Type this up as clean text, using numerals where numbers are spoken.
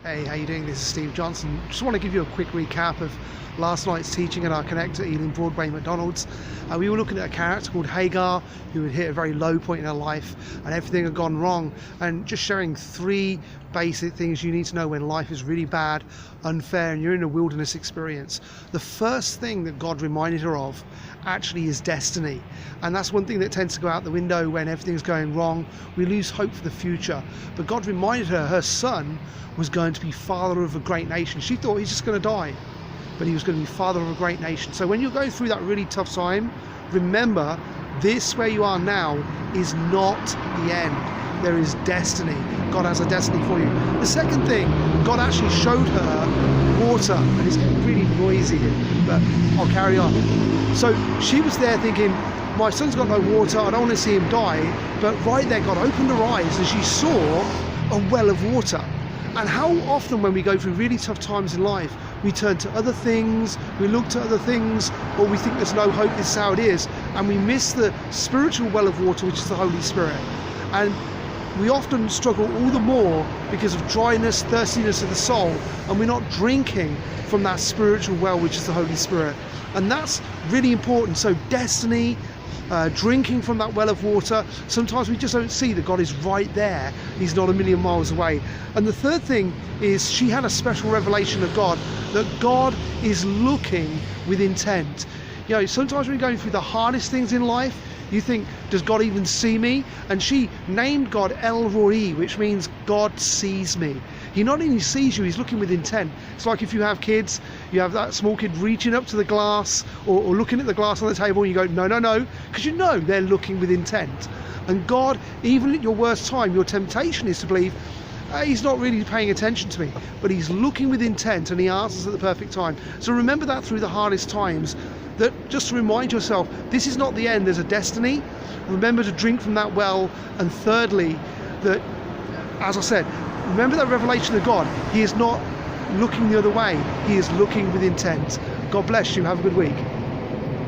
Hey, how you doing? This is Steve Johnson. Just want to give you a quick recap of last night's teaching at our Connect at Ealing Broadway McDonald's. We were looking at a character called Hagar who had hit a very low point in her life and everything had gone wrong, and just sharing three basic things you need to know when life is really bad, unfair, and you're in a wilderness experience. The first thing that God reminded her of actually is destiny, and that's one thing that tends to go out the window when everything's going wrong. We lose hope for the future, but God reminded her son was going to be father of a great nation. She thought he's just going to die, but he was going to be father of a great nation. So when you're going through that really tough time, remember this, where you are now, is not the end. There is destiny. God has a destiny for you. The second thing, God actually showed her water, and it's getting really noisy here, but I'll carry on. So she was there thinking, my son's got no water, I don't want to see him die. But right there, God opened her eyes and she saw a well of water. And how often when we go through really tough times in life, we turn to other things, we look to other things, or we think there's no hope, this is how it is, and we miss the spiritual well of water, which is the Holy Spirit. And we often struggle all the more because of dryness, thirstiness of the soul, and we're not drinking from that spiritual well, which is the Holy Spirit. And that's really important. So destiny, drinking from that well of water. Sometimes we just don't see that God is right there. He's not a million miles away. And the third thing is she had a special revelation of God, that God is looking with intent. You know, sometimes when you're going through the hardest things in life, you think, does God even see me? And she named God El Roi, which means God sees me. He not only sees you, he's looking with intent. It's like if you have kids, you have that small kid reaching up to the glass or looking at the glass on the table, and you go, no, no, no, because you know they're looking with intent. And God, even at your worst time, your temptation is to believe, he's not really paying attention to me, but he's looking with intent and he answers at the perfect time. So remember that through the hardest times, that just to remind yourself, this is not the end, there's a destiny. Remember to drink from that well. And thirdly, that, as I said, remember that revelation of God. He is not looking the other way, he is looking with intent. God bless you, have a good week.